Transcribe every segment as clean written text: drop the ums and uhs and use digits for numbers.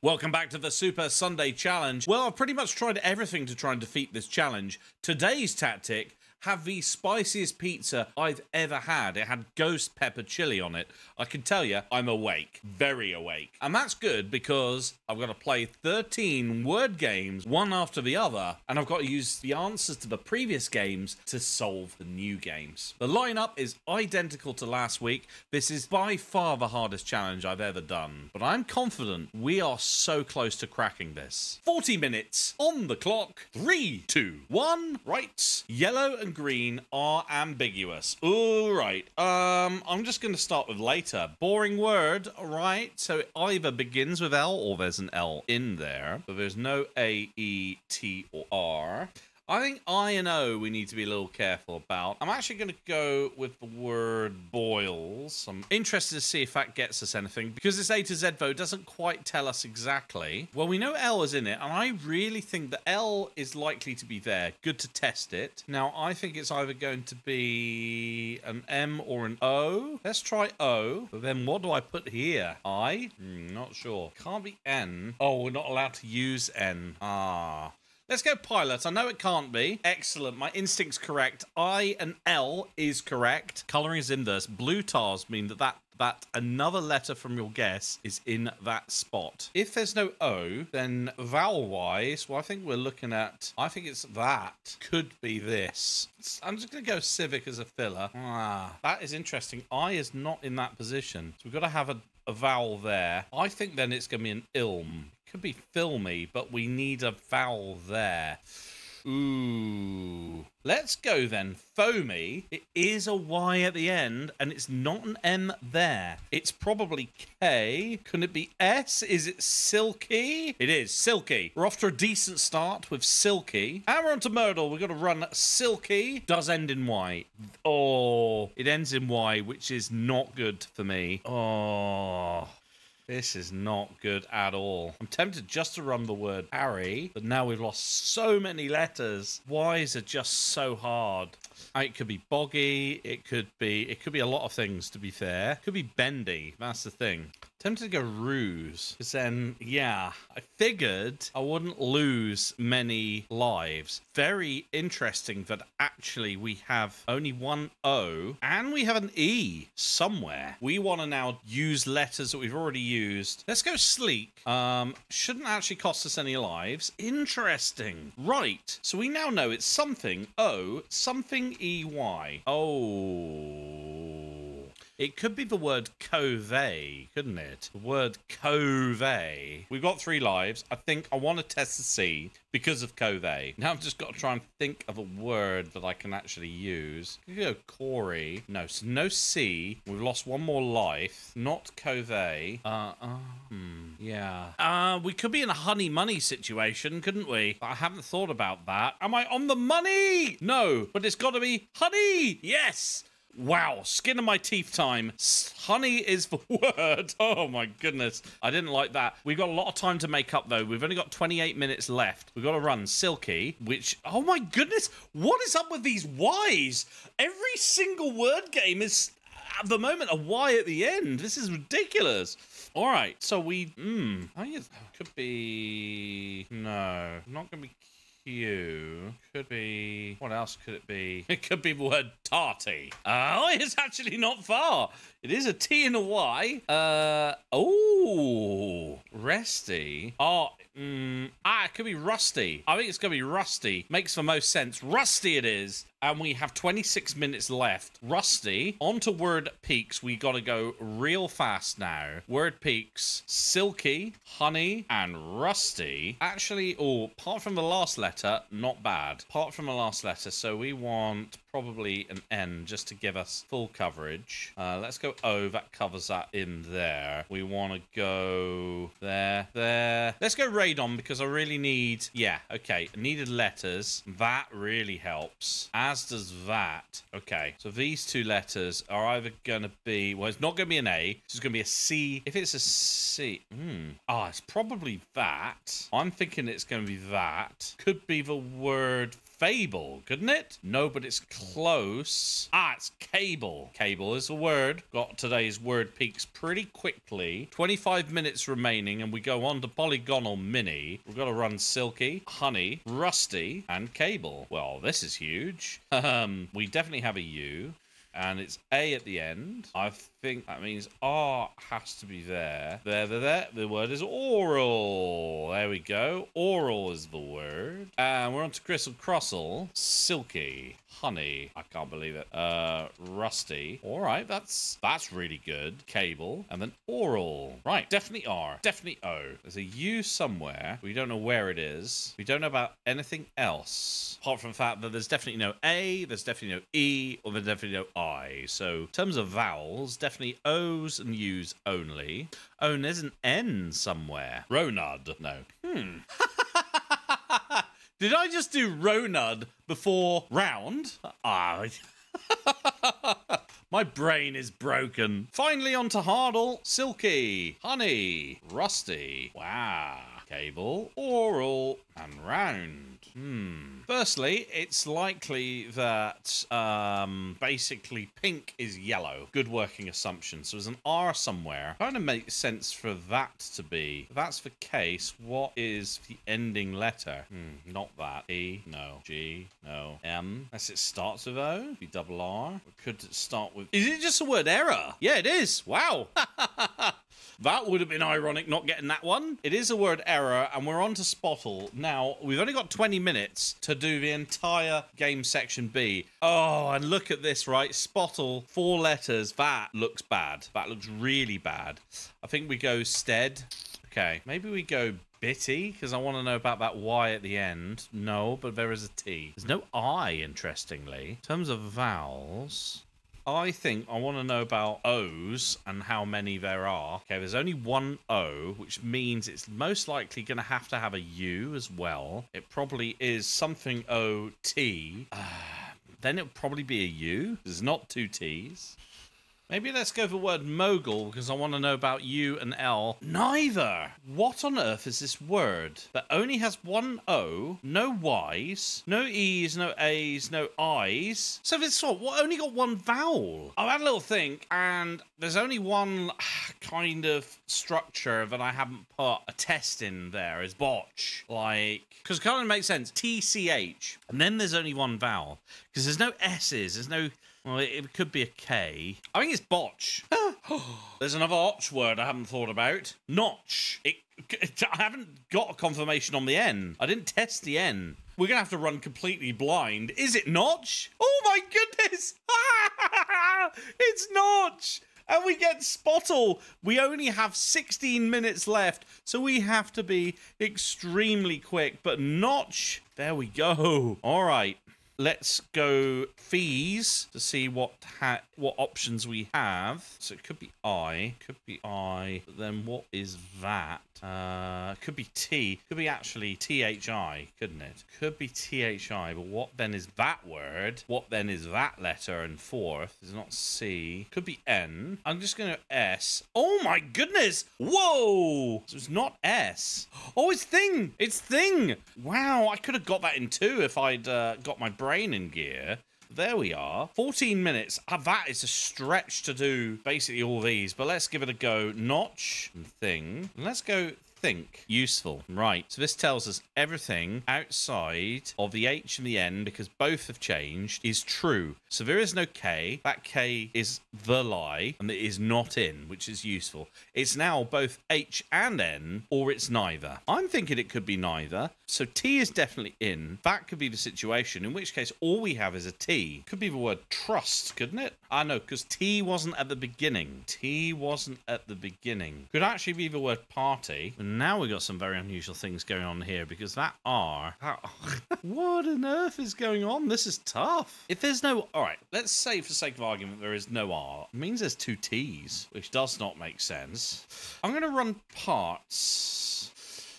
Welcome back to the Super Sunday Challenge. Well, I've pretty much tried everything to try and defeat this challenge. Today's tactic: have the spiciest pizza I've ever had. It had ghost pepper chili on it. I can tell you, I'm awake. Very awake. And that's good because I've got to play 13 word games, one after the other, and I've got to use the answers to the previous games to solve the new games. The lineup is identical to last week. This is by far the hardest challenge I've ever done, but I'm confident we are so close to cracking this. 40 minutes on the clock. 3, 2, 1. Right. Yellow and green are ambiguous. All right. I'm just going to start with later. Boring word. Right. So it either begins with L or there's an L in there, but there's no A, E, T, or R. I think I and O we need to be a little careful about. I'm actually going to go with the word boils. I'm interested to see if that gets us anything, because this A to Z though doesn't quite tell us exactly. Well, we know L is in it, and I really think that L is likely to be there. Good to test it. Now, I think it's either going to be an M or an O. Let's try O. But then what do I put here? I? Not sure. Can't be N. Oh, we're not allowed to use N. Ah. Let's go pilot. I know it can't be. Excellent. My instinct's correct. I and L is correct. Coloring is inverse. Blue tars mean that another letter from your guess is in that spot. If there's no O, then vowel-wise, well, I think we're looking at, I think it's that. Could be this. I'm just going to go civic as a filler. Ah, that is interesting. I is not in that position. So we've got to have a vowel there. I think then it's going to be an ilm. Could be filmy, but we need a vowel there. Ooh. Let's go then. Foamy. It is a Y at the end, and it's not an M there. It's probably K. Couldn't it be S? Is it silky? It is silky. We're off to a decent start with silky. And we're on to Murdle. We've got to run silky. Does end in Y. Oh, it ends in Y, which is not good for me. Oh. This is not good at all. I'm tempted just to run the word Harry, but now we've lost so many letters. Y's are just so hard. It could be boggy. It could be a lot of things, to be fair. It could be bendy. That's the thing. Tempted to go ruse, because then, yeah, I figured I wouldn't lose many lives. Very interesting that actually we have only one O, and we have an E somewhere. We want to now use letters that we've already used. Let's go sleek. Shouldn't actually cost us any lives. Interesting. Right, so we now know it's something O, something EY. Oh. It could be the word covey, couldn't it? The word covey. We've got 3 lives. I think I want to test the C because of covey. Now I've just got to try and think of a word that I can actually use. Could go Corey. No, so no C. We've lost 1 more life. Not covey. Yeah. We could be in a honey money situation, couldn't we? I haven't thought about that. Am I on the money? No, but it's got to be honey. Yes. Wow, skin of my teeth time. Honey is the word. Oh my goodness. I didn't like that. We've got a lot of time to make up though. We've only got 28 minutes left. We've got to run silky, which, oh my goodness. What is up with these Y's? Every single word game is, at the moment, a Y at the end. This is ridiculous. All right, so we, I think it could be, no, not going to be Q. Could be, what else could it be? It could be the word tarty. Oh, it's actually not far. It is a T and a Y. Oh, resty. Oh, it could be rusty. I think it's going to be rusty. Makes the most sense. Rusty it is. And we have 26 minutes left. Rusty. On to word peaks. We got to go real fast now. Word peaks. Silky, honey, and rusty. Actually, apart from the last letter, not bad. Apart from the last letter, so we want probably an N just to give us full coverage. Let's go O. That covers that in there. We want to go there. Let's go radon because I really need... Yeah, okay. Needed letters. That really helps. As does that. Okay, so these 2 letters are either going to be... Well, it's not going to be an A. It's going to be a C. If it's a C... it's probably that. I'm thinking it's going to be that. Could be the word fable, couldn't it? No, but it's close. Ah, it's cable. Cable is a word. Got today's word peaks pretty quickly. 25 minutes remaining, and we go on to Polygonle Mini. We've got to run silky, honey, rusty, and cable. Well, this is huge. We definitely have a U. And it's A at the end. I think that means R has to be there. There. The word is oral. There we go. Oral is the word. And we're on to Crissle Crossle. Silky. Honey. I can't believe it. Rusty. All right, that's really good. Cable. And then oral. Right, definitely R. Definitely O. There's a U somewhere. We don't know where it is. We don't know about anything else. Apart from the fact that there's definitely no A, there's definitely no E, or there's definitely no I. So in terms of vowels, definitely O's and U's only. Oh, and there's an N somewhere. Ronud. No. Did I just do Ronud before round? Ah. My brain is broken. Finally onto Hardle. Silky. Honey. Rusty. Wow. Cable. Oral. And round. Firstly, it's likely that basically pink is yellow. Good working assumption. So there's an R somewhere. Kind of makes sense for that to be. If that's the case, what is the ending letter? Not that. E, no. G, no. M. Unless it starts with O. Be double R. Or could it start with... Is it just a word error? Yeah, it is. Wow. That would have been ironic not getting that one. It is a word error, and we're on to Spotle. Now, we've only got 20 minutes to do the entire game section B. Oh, and look at this, right? Spotle, 4 letters. That looks bad. That looks really bad. I think we go stead. Okay, maybe we go bitty, because I want to know about that Y at the end. No, but there is a T. There's no I, interestingly. In terms of vowels... I think I want to know about O's and how many there are. Okay, there's only one O, which means it's most likely going to have a U as well. It probably is something O-T. Then it'll probably be a U. There's not 2 T's. Maybe let's go for the word mogul, because I want to know about U and L. Neither! What on earth is this word that only has one O, no Y's, no E's, no A's, no I's? So this only got one vowel. I had a little think, and there's only one kind of structure that I haven't put a test in there is botch. Like, because it kind of makes sense. TCH. And then there's only one vowel. Because there's no S's, there's no... Well, it could be a K. I think it's botch. There's another otch word I haven't thought about. Notch. I haven't got a confirmation on the N. I didn't test the N. We're going to have to run completely blind. Is it notch? Oh my goodness! It's notch! And we get Spotle. We only have 16 minutes left, so we have to be extremely quick. But notch, there we go. All right. Let's go fees to see what options we have. So it could be I, but then what is that? Could be T, could be actually THI, couldn't it? Could be THI, but what then is that word? What then is that letter and fourth? It's not C. Could be N. I'm just going to S. Oh my goodness! Whoa! So it's not S. Oh, it's thing! It's thing! Wow, I could have got that in 2 if I'd got my brain in gear. There we are. 14 minutes. That is a stretch to do basically all these, but let's give it a go. Notch and thing. And let's go think. Useful. Right. So this tells us everything outside of the H and the N, because both have changed, is true. So there is no K. That K is the lie, and it is not in, which is useful. It's now both H and N, or it's neither. I'm thinking it could be neither. So T is definitely in. That could be the situation, in which case all we have is a T. Could be the word trust, couldn't it? I know, because T wasn't at the beginning. T wasn't at the beginning. Could actually be the word party. And now we've got some very unusual things going on here, because that R... What on earth is going on? This is tough. If there's no... All right, let's say for sake of argument there is no R. It means there's 2 T's, which does not make sense. I'm going to run parts...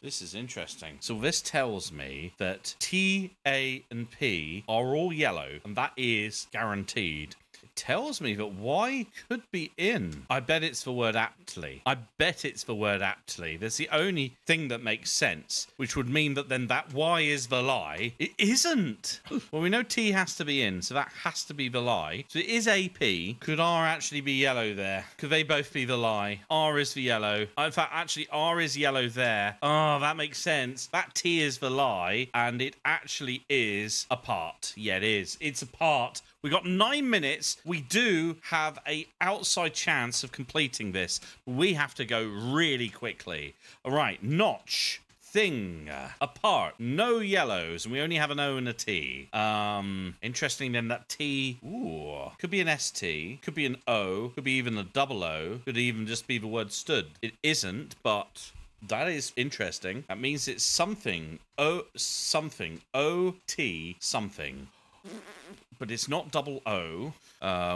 This is interesting. So this tells me that T, A, and P are all yellow, and that is guaranteed. It It tells me that Y could be in. I bet it's the word aptly. I bet it's the word aptly. That's the only thing that makes sense, which would mean that then that Y is the lie. It isn't. Well, we know T has to be in, so that has to be the lie. So it is AP. Could R actually be yellow there? Could they both be the lie? R is the yellow. In fact, actually, R is yellow there. Oh, that makes sense. That T is the lie, and it actually is a part. Yeah, it is. It's a part. We got 9 minutes. We do have a outside chance of completing this. We have to go really quickly. All right, notch. Thing, apart, no yellows, and we only have an O and a T. Interesting then that T, ooh, could be an ST, could be an O, could be even a double O, could even just be the word stood. It isn't, but that is interesting. That means it's something, O, something, O-T, something. But it's not double O.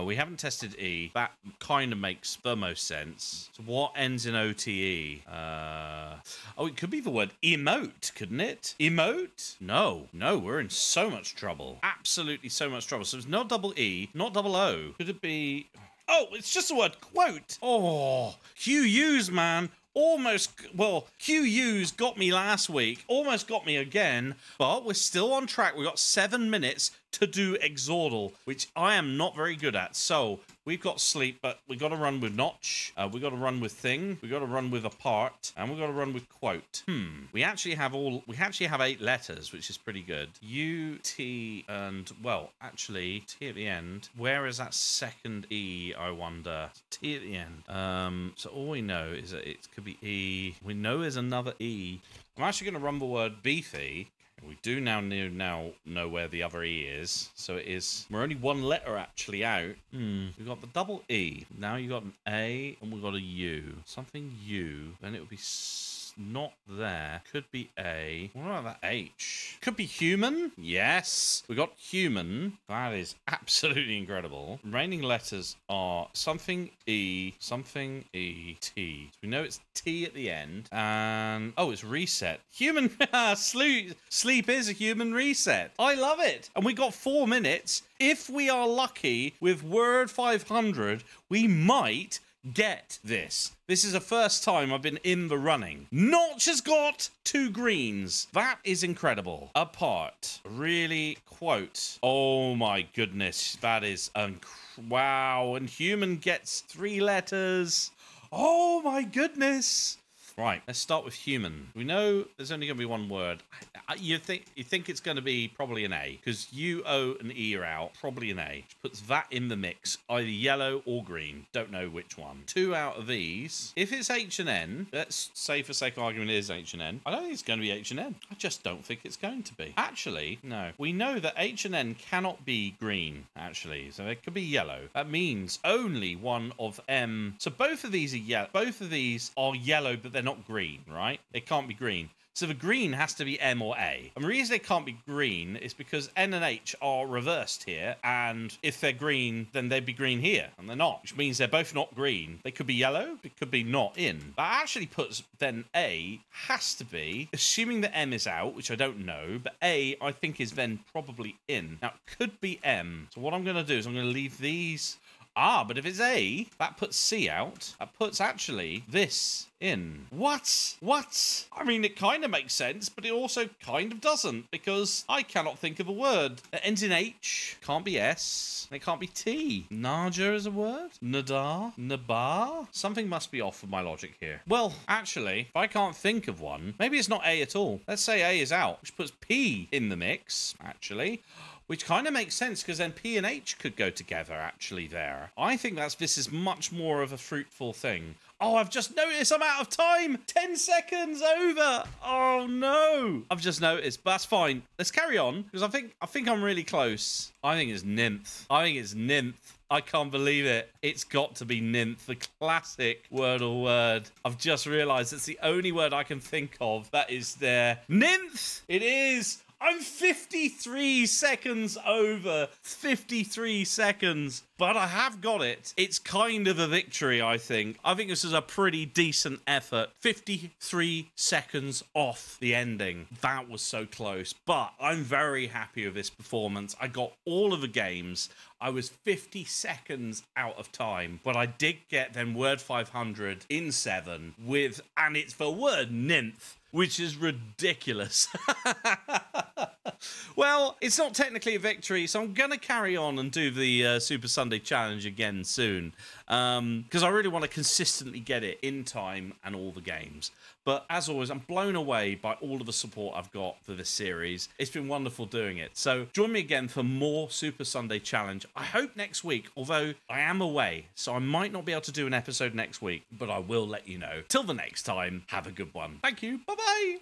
We haven't tested E. That kind of makes the most sense. So what ends in OTE? Oh, it could be the word emote, couldn't it? Emote? No, we're in so much trouble. Absolutely so much trouble. So it's not double E, not double O. Could it be... Oh, it's just the word quote. Oh, QUs, man. Almost, well, QUs got me last week, almost got me again, but we're still on track. We've got 7 minutes to do Xordle, which I am not very good at. So we've got sleep, but we got to run with notch. We got to run with thing. We got to run with apart, and we got to run with quote. We actually have 8 letters, which is pretty good. U, T, and well, actually T at the end. Where is that second E? I wonder. T at the end. So all we know is that it could be E. We know there's another E. I'm actually going to run the word beefy. We do now know where the other E is. So it is... We're only 1 letter actually out. We've got the double E. Now you got an A and we've got a U. Something U. Then it would be... Not there. Could be A. What about that H? Could be human. Yes. We got human. That is absolutely incredible. Remaining letters are something E, T. So we know it's T at the end. And, oh, it's reset. Human. Sleep is a human reset. I love it. And we got 4 minutes. If we are lucky with Word 500, we might get this. This is the first time I've been in the running. Notch has got 2 greens. That is incredible. Apart. Really, quote. Oh my goodness. That is wow. And human gets 3 letters. Oh my goodness. Right, let's start with human. We know there's only going to be 1 word. You think it's going to be probably an A, because U, O, and E are out. Probably an A. Which puts that in the mix, either yellow or green. Don't know which one. 2 out of these. If it's H and N, let's say for sake of argument it is H and N. I don't think it's going to be H and N. I just don't think it's going to be. Actually, no. We know that H and N cannot be green, actually. So it could be yellow. That means only one of M. So both of these are yellow. Both of these are yellow, but they're not green, right? It can't be green. So the green has to be M or A. And the reason they can't be green is because N and H are reversed here. And if they're green, then they'd be green here. And they're not, which means they're both not green. They could be yellow. It could be not in. That actually puts then A has to be, assuming that M is out, which I don't know, but A, I think, is then probably in. Now, it could be M. So what I'm going to do is I'm going to leave these... but if it's A, that puts C out. That puts actually this in. What? I mean, it kind of makes sense, but it also kind of doesn't, because I cannot think of a word. It ends in H, can't be S, and it can't be T. Naja is a word? Nadar? Nabar? Something must be off with my logic here. Well, actually, if I can't think of one, maybe it's not A at all. Let's say A is out, which puts P in the mix, actually. Which kind of makes sense, because then P and H could go together, actually, there. I think this is much more of a fruitful thing. Oh, I've just noticed I'm out of time! 10 seconds over! Oh, no! I've just noticed, but that's fine. Let's carry on, because I think I'm really close. I think it's nymph. I can't believe it. It's got to be nymph, the classic Wordle word. I've just realised it's the only word I can think of that is there. Nymph! It is! I'm 53 seconds over. 53 seconds. But I have got it. It's kind of a victory, I think. I think this is a pretty decent effort. 53 seconds off the ending. That was so close. But I'm very happy with this performance. I got all of the games. I was 50 seconds out of time, but I did get them word 500 in 7 with, and it's for word nymph, which is ridiculous. Well, it's not technically a victory, so I'm going to carry on and do the Super Sunday Challenge again soon, because I really want to consistently get it in time and all the games. But as always, I'm blown away by all of the support I've got for this series. It's been wonderful doing it. So join me again for more Super Sunday Challenge. I hope next week, although I am away, so I might not be able to do an episode next week, but I will let you know. Till the next time, have a good one. Thank you. Bye-bye.